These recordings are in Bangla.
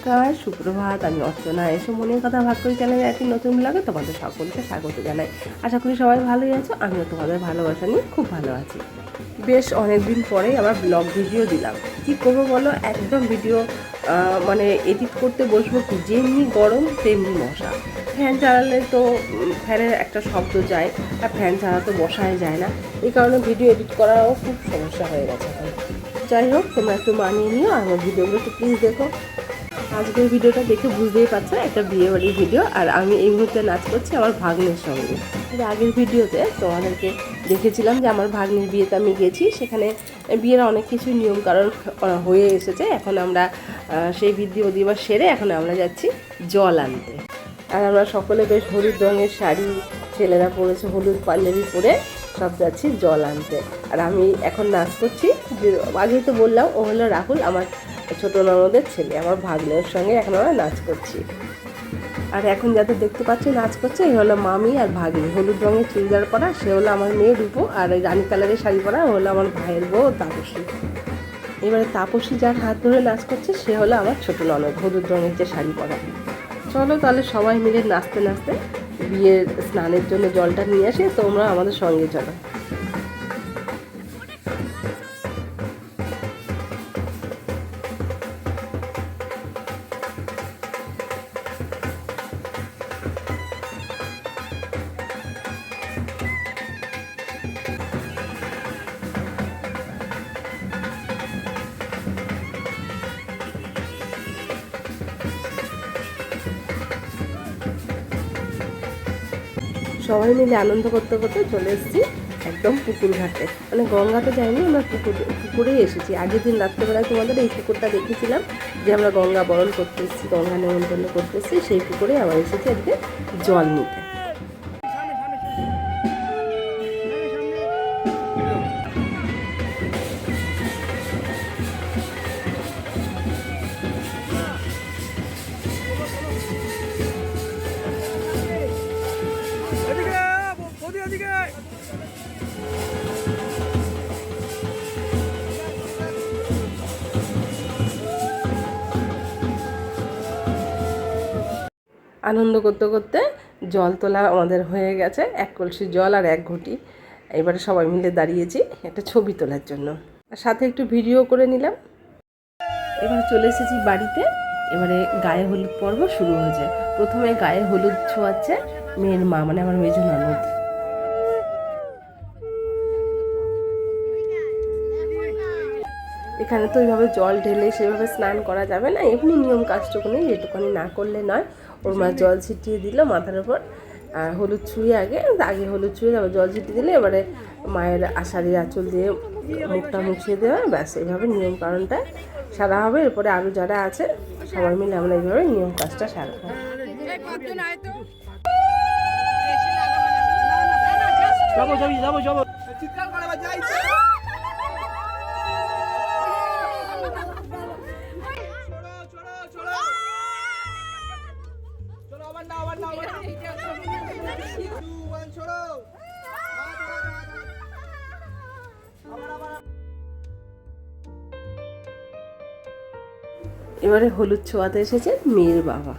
নমস্কার, সুপ্রভাত। আমি অর্চনা, এসে মনের কথা ভাগ করে চ্যানেলে একটি নতুন ব্লগে তোমাদের সকলকে স্বাগত জানাই। আশা করি সবাই ভালোই আছো। আমিও তোমাদের ভালোবাসা নিয়ে খুব ভালো আছি। বেশ অনেকদিন পরেই আবার ব্লগ ভিডিও দিলাম। কী করবো বলো, একদম ভিডিও মানে এডিট করতে বসবো কি, যেমনি গরম তেমনি মশা। ফ্যান চালালে তো ফ্যানের একটা শব্দ যায়, আর ফ্যান ছাড়া তো বসাই যায় না। এই কারণে ভিডিও এডিট করাও খুব সমস্যা হয়ে গেছে এখন। যাই হোক, তোমরা একটু মানিয়ে নিও আর আমার ভিডিওগুলো একটু প্লিজ দেখো। আজকের ভিডিওটা দেখে বুঝতেই পারছো একটা বিয়েবাড়ির ভিডিও, আর আমি এই মুহূর্তে নাচ করছি আমার ভাগ্নের সঙ্গে। আগের ভিডিওতে তোমাদেরকে দেখেছিলাম যে আমার ভাগ্নের বিয়েতে আমি গেছি, সেখানে বিয়ের অনেক কিছু নিয়ম কারণ হয়ে এসেছে। এখন আমরা সেই ভিডিও দিবস সেরে এখন আমরা যাচ্ছি জল আনতে। আর আমরা সকলে বেশ হলুদ রঙের শাড়ি, ছেলেরা পরেছে হলুদ পাঞ্জাবি পরে সব যাচ্ছি জল আনতে। আর আমি এখন নাচ করছি, যে আগেই তো বললাম ও হলো রাহুল, আমার ছোটো ননদের ছেলে, আমার ভাগ্নের সঙ্গে এখন আমরা নাচ করছি। আর এখন যাতে দেখতে পাচ্ছি নাচ করছে, এই হলো মামি আর ভাগ্নি। হলুদ রঙের চুড়িদার পরা সে হলো আমার মেয়ে রূপো, আর এই রানী কালারের শাড়ি পরা হলো আমার ভাইয়ের বউ তাপসী। এবারে তাপসী যার হাত ধরে নাচ করছে সে হলো আমার ছোটো ননদ, হলুদ রঙের যে শাড়ি পরা। চলো তাহলে সবাই মিলে নাচতে নাচতে বিয়ের স্নানের জন্য জলটা নিয়ে আসি, তোমরা আমাদের সঙ্গে চলো। সবাই মিলে আনন্দ করতে করতে চলে এসেছি একদম পুকুর ঘাটে। মানে গঙ্গাতে যাইনি, আমরা পুকুরেই এসেছি। আগের দিন রাত্রেবেলায় তোমাদের এই পুকুরটা দেখেছিলাম যে আমরা গঙ্গা বরণ করতে এসেছি, গঙ্গা নেমন্তন্ন করতে এসেছি, সেই পুকুরে আবার এসেছি আজকে জল নিতে। আনন্দ করতে করতে জল তোলা আমাদের হয়ে গেছে, এক কলসি জল আর এক ঘটি। এবারে সবাই মিলে দাঁড়িয়েছি একটা ছবি তোলার জন্য, আর সাথে একটু ভিডিও করে নিলাম। এবারে চলে এসেছি বাড়িতে। এবারে গায়ে হলুদ পর্ব শুরু হয়েছে। প্রথমে গায়ে হলুদ ছোঁয়াচ্ছে মেয়ের মা, মানে আমার মেজো ননদ। এখানে তো ওইভাবে জল ঢেলে সেভাবে স্নান করা যাবে না, এমনি নিয়ম কাজটুকুনি যেটুকুনি না করলে নয়। ওর মা জল ছিটিয়ে দিল মাথার উপর, আর হলুদ ছুঁয়ে আগে হলুদ ছুঁয়ে তারপর জল ছিটিয়ে দিলে এবারে মায়ের আষাঢ়ির আঁচল দিয়ে মুখটা মুছিয়ে দেওয়া, ব্যাস এইভাবে নিয়ম কারণটা সারা হবে। এরপরে আরও যারা আছে সবাই মিলে আমরা এইভাবে নিয়ম কাজটা সারবো। এবারে হলুদ ছোঁয়াতে এসেছে মেয়ের বাবা।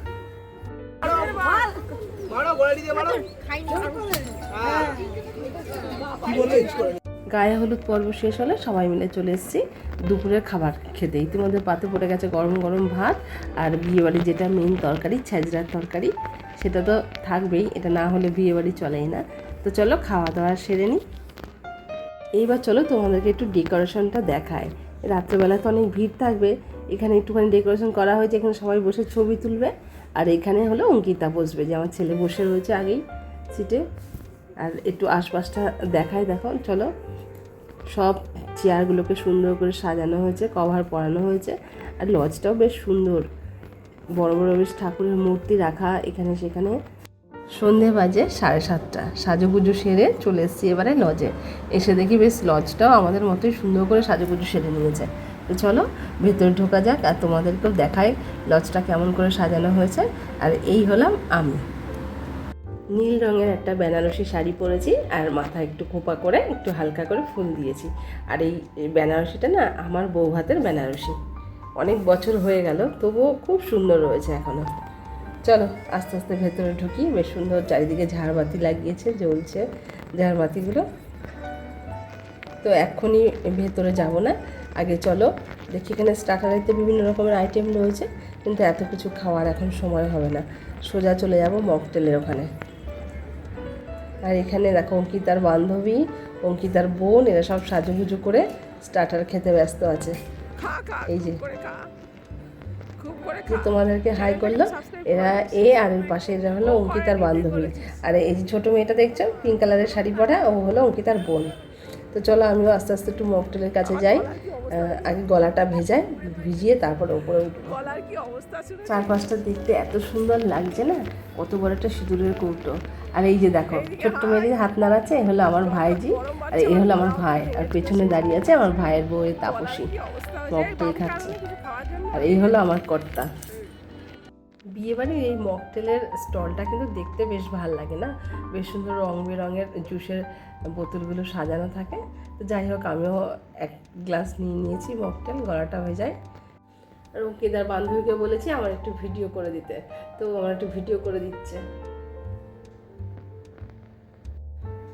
গায়ে হলুদ পর্ব শেষ হলে সবাই মিলে চলে এসেছি দুপুরের খাবার খেতে। ইতিমধ্যে পাতে পড়ে গেছে গরম গরম ভাত, আর বিয়েবাড়ি যেটা মেন তরকারি, ছেঁচড়ার তরকারি, সেটা তো থাকবেই, এটা না হলে বিয়েবাড়ি চলেই না। তো চলো খাওয়া দাওয়া সেরে নিই। এইবার চলো তোমাদেরকে একটু ডেকোরেশনটা দেখায়। রাত্রেবেলা তো অনেক ভিড় থাকবে, এখানে একটুখানি ডেকোরেশন করা হয়েছে, এখানে সবাই বসে ছবি তুলবে। আর এখানে হলো অঙ্কিতা বসবে, যে আমার ছেলে বসে রয়েছে আগেই সিটে। আর একটু আশপাশটা দেখায়, দেখো চলো। সব চেয়ারগুলোকে সুন্দর করে সাজানো হয়েছে, কভার পরানো হয়েছে, আর লজটাও বেশ সুন্দর, বড় বড় বেশ ঠাকুরের মূর্তি রাখা এখানে সেখানে। সন্ধে বাজে 7:30, সাজুগুজু সেরে চলে এসেছি এবারে লজে। এসে দেখি বেশ লজটাও আমাদের মতোই সুন্দর করে সাজুগুজু সেরে নিয়েছে। তো চলো ভেতরে ঢোকা যাক, আর তোমাদেরকেও দেখাই লজটা কেমন করে সাজানো হয়েছে। আর এই হলাম আমি, নীল রঙের একটা বেনারসি শাড়ি পরেছি, আর মাথায় একটু খোঁপা করে একটু হালকা করে ফুল দিয়েছি। আর এই বেনারসিটা না আমার বউ ভাতের বেনারসি, অনেক বছর হয়ে গেল, তবুও খুব সুন্দর রয়েছে এখনও। চলো আস্তে আস্তে ভেতরে ঢুকি। বেশ সুন্দর চারিদিকে ঝাড়বাতি লাগিয়েছে, জ্বলছে ঝাড়বাতিগুলো। তো এক্ষুনি ভেতরে যাব না, আগে চলো দেখি। এখানে স্টার্টারেতে বিভিন্ন রকমের আইটেম রয়েছে, কিন্তু এত কিছু খাওয়ার এখন সময় হবে না। সোজা চলে যাব মকটেলের ওখানে। আর এখানে দেখো অঙ্কিতার বান্ধবী, অঙ্কিতার বোন, এরা সব সাজুগুজু করে স্টার্টার খেতে ব্যস্ত আছে। এই যে তোমাদেরকে হাই করলো, এরা আর এর পাশে এরা হলো অঙ্কিতার বান্ধবী। আর এই যে ছোটো মেয়েটা দেখছো পিঙ্ক কালারের শাড়ি পরা, ও হলো অঙ্কিতার বোন। তো চলো আমিও আস্তে আস্তে একটু মকটেলের কাছে যাই। আগে গলাটা ভিজিয়ে তারপর ওপরে উঠবো। চারপাশটা দেখতে এত সুন্দর লাগছে না, কত বড় একটা সিঁদুরের কৌটো। আর এই যে দেখো ছোট্ট মেয়েদের হাত নাড়াচ্ছে, এ হলো আমার ভাইজি, আর এ হলো আমার ভাই। আর পেছনে দাঁড়িয়ে আছে আমার ভাইয়ের বউয়ের তাপসী, মকটেল খাচ্ছে। আর এই হলো আমার কর্তা। বিয়েবাড়ির এই মকটেলের স্টলটা কিন্তু দেখতে বেশ ভালো লাগে না, বেশ সুন্দর রং বেরঙের জুসের বোতলগুলো সাজানো থাকে। তো যাই হোক আমিও এক গ্লাস নিয়ে নিয়েছি মকটেল, গলাটা হয়ে যায়। আর অঙ্কিতার বান্ধবীকে বলেছি আমার একটু ভিডিও করে দিতে, তো আমার একটু ভিডিও করে দিচ্ছে।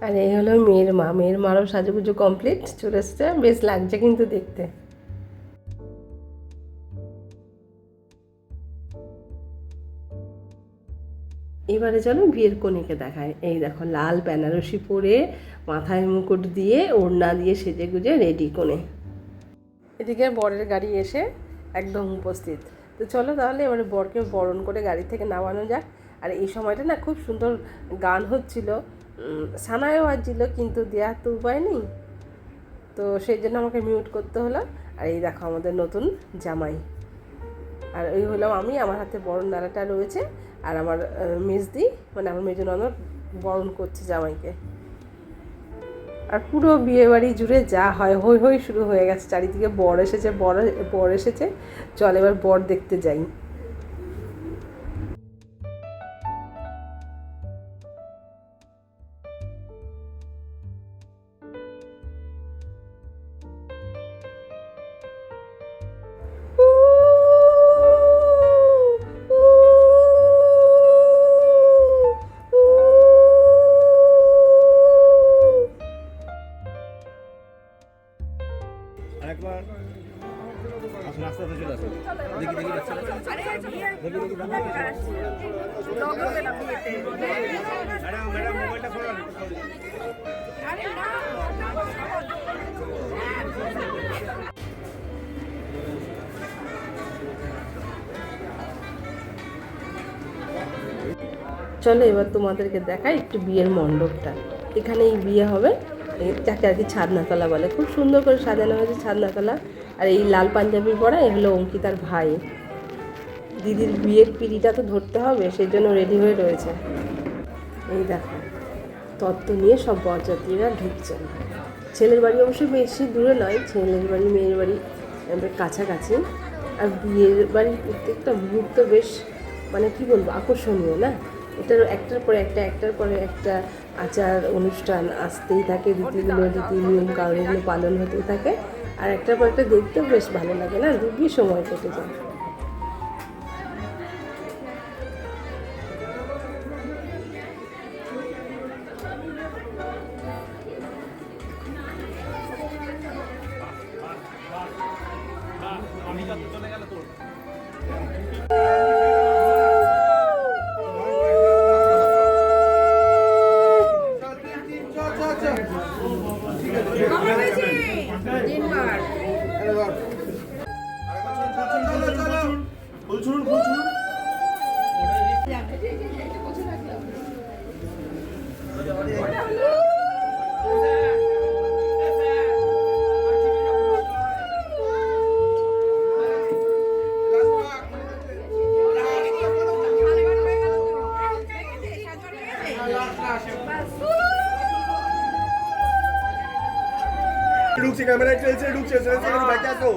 আর এই হলো মেয়ের মা, মেয়ের মারও সাজুগুজু কমপ্লিট, চলে এসছে। বেশ লাগছে কিন্তু দেখতে। এবারে চলো বিয়ের কনেকে দেখায়। এই দেখো লাল বেনারসি পরে, মাথায় মুকুট দিয়ে, ওড়না দিয়ে সেজে গুজে রেডি কোণে। এদিকে বরের গাড়ি এসে একদম উপস্থিত। তো চলো তাহলে এবারে বরকে বরণ করে গাড়ি থেকে নামানো যাক। আর এই সময়টা না খুব সুন্দর গান হচ্ছিল, সানায়ও বাজছিল, কিন্তু দেওয়ার তো উপায় নেই, তো সেই জন্য আমাকে মিউট করতে হলো। আর এই দেখো আমাদের নতুন জামাই। আর ওই হলাম আমি, আমার হাতে বরণ ডালাটা রয়েছে। আর আমার মেজদি, মানে আমার মেজ ননদ বরণ করছে জামাইকে। আর পুরো বিয়েবাড়ি জুড়ে যা হয় হই হই শুরু হয়ে গেছে, চারিদিকে বর এসেছে, বর এসেছে। চল এবার বর দেখতে যাই। আরেকবার আসুন, আস্তে আস্তে চলে আসুন। দেখি দেখি ম্যাডাম ম্যাডাম মোবাইলটা সরান। চলো এবার তোমাদেরকে দেখাই একটু বিয়ের মণ্ডপটা। এখানেই বিয়ে হবে, যাকে আর কি ছাদনাতলা বলে। খুব সুন্দর করে সাজানো হয়েছে ছাদনাতলা। আর এই লাল পাঞ্জাবি পরা এ হলো অঙ্কিতার ভাই। দিদির বিয়ের পিড়িটা তো ধরতে হবে, সেই জন্য রেডি হয়ে রয়েছে। এই দেখো তত্ত্ব নিয়ে সব বরযাত্রীরা ঢুকছেন। ছেলের বাড়ি অবশ্যই বেশি দূরে নয়, ছেলের বাড়ি মেয়ের বাড়ি কাছাকাছি। আর বিয়ের বাড়ির প্রত্যেকটা মুহূর্ত বেশ, মানে কি বলবো, আকর্ষণীয় না। এটার একটার পরে একটা আচার অনুষ্ঠান আসতেই থাকে, রীতি নিয়ম কানুনগুলো পালন হতেই থাকে। আর একটার পর একটা দেখতেও বেশ ভালো লাগে না, দিব্যি সময় কেটে যায়। ঢুকছে, ক্যামেরা চলছে, ঢুকছে, দেখে আসো।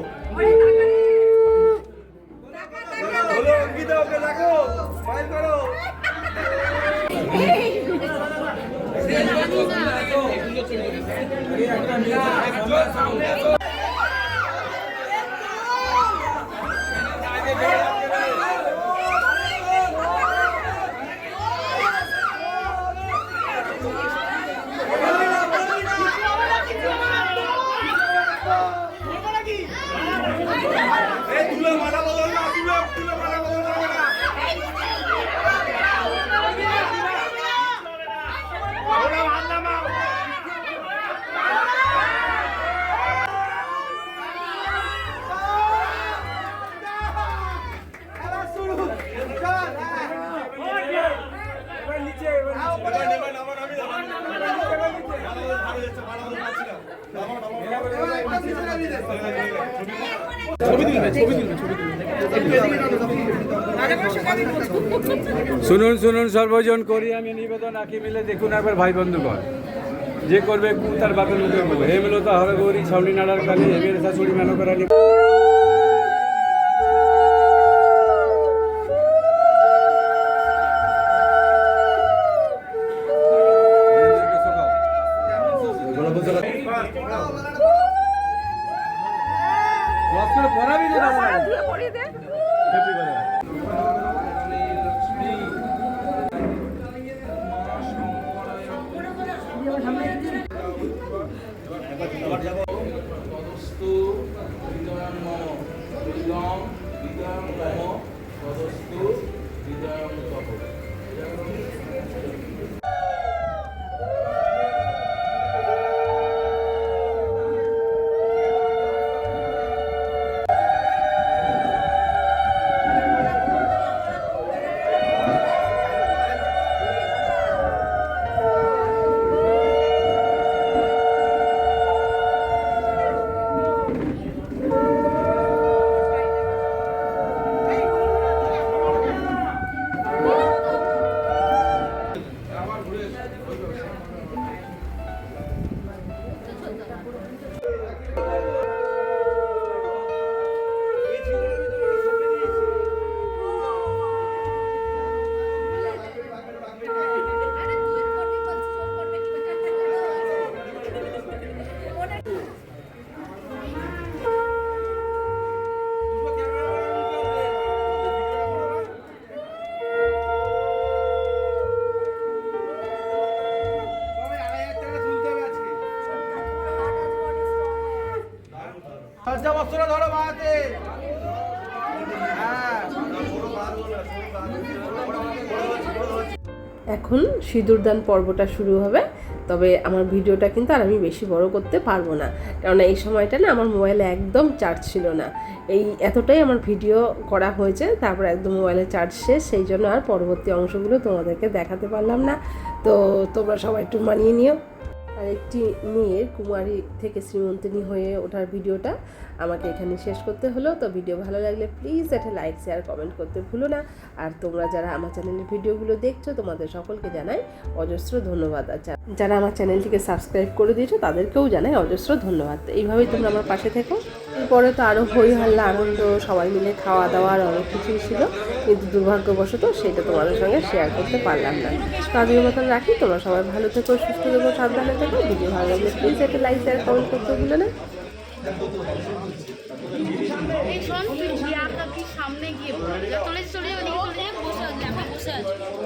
হলো অঙ্কিতা, ওকে দেখো, স্মাইল করো। শুনুন শুনুন সর্বজন করি আমি নিবেদন আঁকি মিলে দেখুন একবার ভাই বন্ধুগণ যে করবে কু তার বাপের মতো করবো হে মিলো তা হরে গৌরী ছাউনি নাড়ার কালী হেমের শাশুড়ি মেনো করানি পড়াবি না এখন সিঁদুরদান পর্বটা শুরু হবে। তবে আমার ভিডিওটা কিন্তু আর আমি বেশি বড় করতে পারবো না, কেননা এই সময়টা না আমার মোবাইলে একদম চার্জ ছিল না। এই এতটাই আমার ভিডিও করা হয়েছে, তারপর একদম মোবাইলে চার্জ শেষ, সেই জন্য আর পরবর্তী অংশগুলো তোমাদেরকে দেখাতে পারলাম না। তো তোমরা সবাই একটু মানিয়ে নিও। আর একটি মেয়ের কুমারী থেকে শ্রীমন্তিনী হয়ে ওঠার ভিডিওটা আমাকে এখানে শেষ করতে হলো। তো ভিডিও ভালো লাগলে প্লিজ একটা লাইক শেয়ার কমেন্ট করতে ভুলো না। আর তোমরা যারা আমার চ্যানেলের ভিডিওগুলো দেখছো তোমাদের সকলকে জানাই অজস্র ধন্যবাদ। আর যারা আমার চ্যানেলটিকে সাবস্ক্রাইব করে দিয়েছো তাদেরকেও জানাই অজস্র ধন্যবাদ। এইভাবেই তোমরা আমার পাশে থেকো। এরপরে তো আরও হই হল্লা আনন্দ, সবাই মিলে খাওয়া দাওয়ার অনেক কিছুই ছিল, কিন্তু দুর্ভাগ্যবশত সেটা তোমাদের সঙ্গে শেয়ার করতে পারলাম না। তো আজকের মতন রাখি, তোমরা সবাই ভালো থেকো, সুস্থ থেকো, সাবধানে থেকো। ভিডিও ভালো লাগলে প্লিজ একটা লাইক শেয়ার কমেন্ট করতে ভুলো না। এই শোন, তুই সামনে গিয়ে চলে যাবে, বসে আছে।